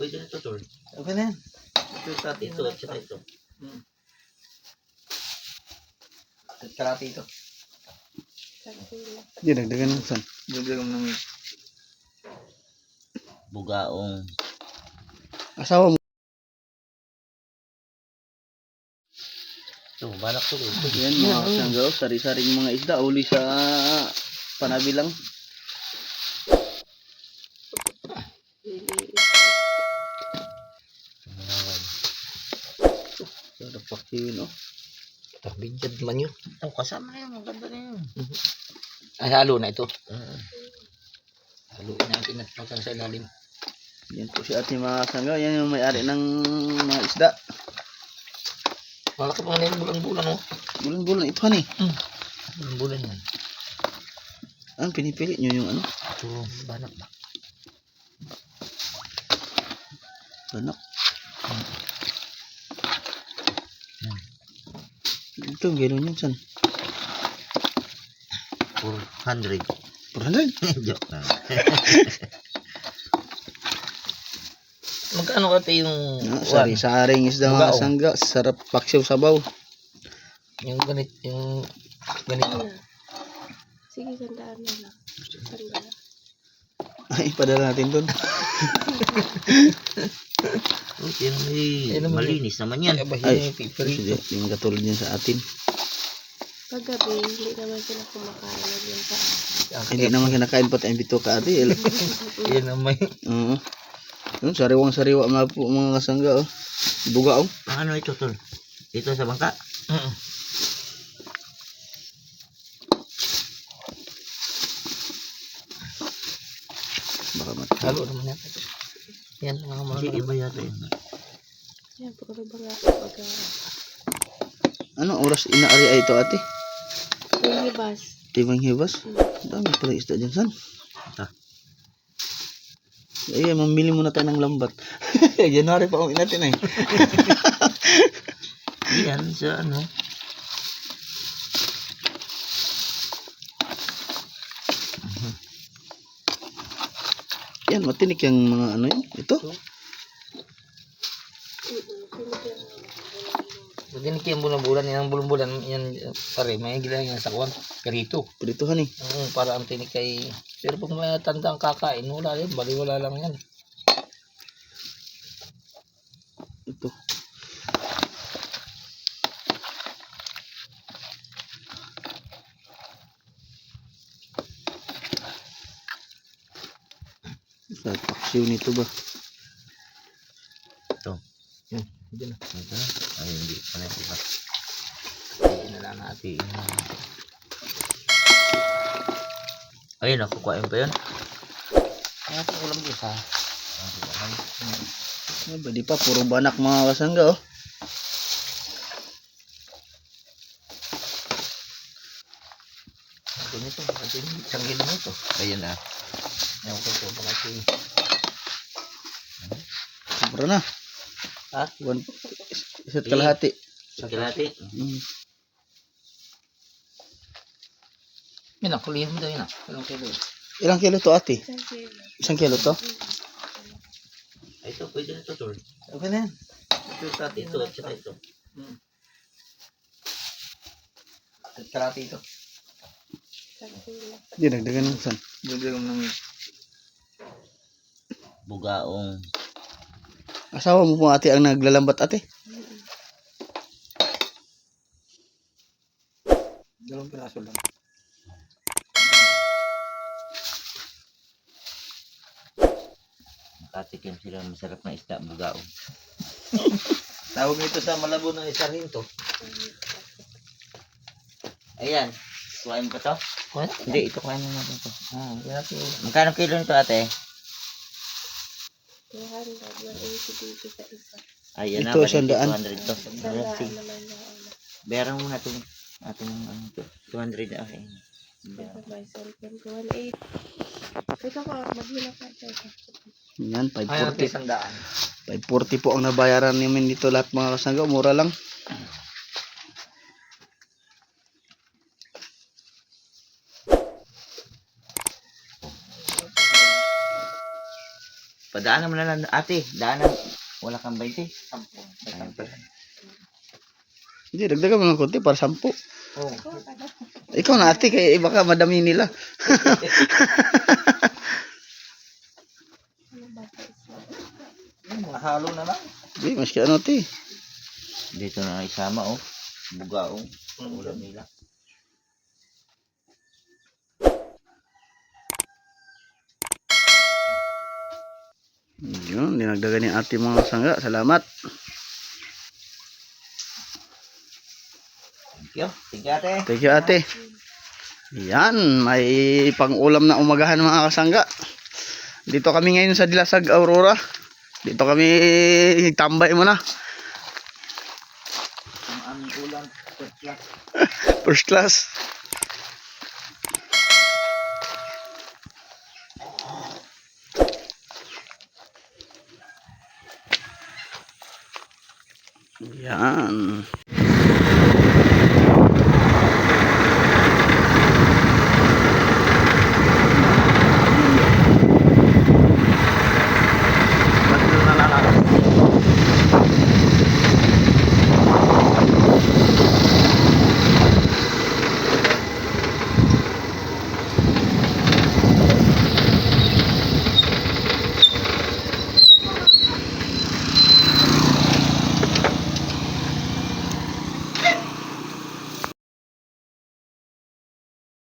pwede na ito, tol. Okay na yan. Ito sa atin, ito, at saka ito. Kalati ito. Hindi, dagdagan ng san. Dagdagan ng Bugaong. Asawa mo. Ito, balak to. Yan mga kasanggaw, sari-saring mga isda, uli sa panabi lang. Sarap paksiyon, oh. Tabidyad man yun. Oh, kasama na yun. Ang ganda na yun. Ay, halo na ito. Haluin natin at pagkang sa ilalim. Yan po si ate mga kasanggaw, yan yung may-ari ng mga isda. Malaki pa nga na yun, bulan-bulan, oh. Bulan-bulan, ito han eh. Bulan-bulan yan. Ang pinipili nyo yung ano? Ito, banak ba? Banak. Ito, gano'n yan, san? 400. 400? Joke na. Magkano kati yung Sari-saring isda mga kasangga, sarap paksiw sabaw. yung ganito. Sige, sandaan na lang. Sandaan. Ay, padala natin doon. Yan may malinis naman yan. Ay, hindi, yung katulad yan sa atin. Paggabi, hindi naman sila kumakain. Yan sa Hindi naman kinakain pati ang bituka ate. Yan ang may... Oo. Yun, sariwang-sariwa mga po mga kasangga, oh. Buga, oh. Ano ito, tol? Ito sa bangka? Baka Halo naman yata ito. Yan, mga mga... Sige ba yata yun? yan, puro ba nga pag Anong oras inaari ay ito ate? yung hibas. Timang hibas? Dami pala isda dyan, san? Ah. Ay, mamili muna tayo ng lambat. January pa kung natin eh. Yan, sa ano? Yan, matinik yung mga ano yun. Ito. Dinig yung bulan-bulan, yan ang bulan-bulan, yan pare, may gilang yan sa kuwan, karito. Pirituhan eh. Para ang tinik kay, pero pag may tandang kakain, wala yan, baliwala lang yan. Ito. Sa paksiw nito ba? Ito. Hindi na. Ay, hindi. Ano ito ba? Hindi na lang natin. Ayun, nakukuhain pa yun. Ano ito ulam dito ha? Di pa, puro banak mga kasangga, oh. Ito nito. Ito yung isang kilo nito. Ayun na. Ewan ko ito. Baka ito yung... Sobra na. Ha? Isa't kalahati. Sa kilati. Yan, kulihin mo daw yun. Ilang kilo? Ilang kilo to ate? Isang kilo. Isang kilo to? Ito, pwede na ito, tol. Okay na yan. Ito sa atin, ito, at saka ito. Kalahati ito. Isang kilo. Hindi, dagdagan ng san. dagdagan ng Bugaong. Asawa mo po ate ang naglalambat ate? 2 piraso lang. Makatikim sila masarap na isda, bugaong. Tawag nito sa Malabo ng isarinto. Ayan. Kuhain pa to? Hindi, ito kuhain na natin to. Magkano kilo nito ate? 200, 180 dito sa isa. Ayan na, Ito, 100. 200 to. Sandaan Sige. naman na ano. Bayaran mo na itong ating ano to. 200 na. Okay. Sabay cellphone ko. 180. Teka ko, maghila ka. Teka. Yan, 540. sandaan. 540 po ang nabayaran namin dito lahat mga kasangga. Mura lang. Daanan mo na lang, ate. Daanan. Wala kang 20. Sampo. May Ayun sampo. pala. Hindi, dagdagan mo ng konti para 10. Oo. Ikaw na ate, kaya baka madami nila. Ano ba ito? Mahalo na lang. Hindi, maski ano ate. Dito na isama, oh. Buga, oh. Ulam nila. Yun, dinagdagan ni ate mga sangga. Salamat. Thank you. Thank you, ate. Thank you ate. Yan, may pang-ulam na umagahan mga kasangga. Dito kami ngayon sa Dilasag, Aurora. Dito kami tambay muna. Ang aming ulam. First class. First class. Yan.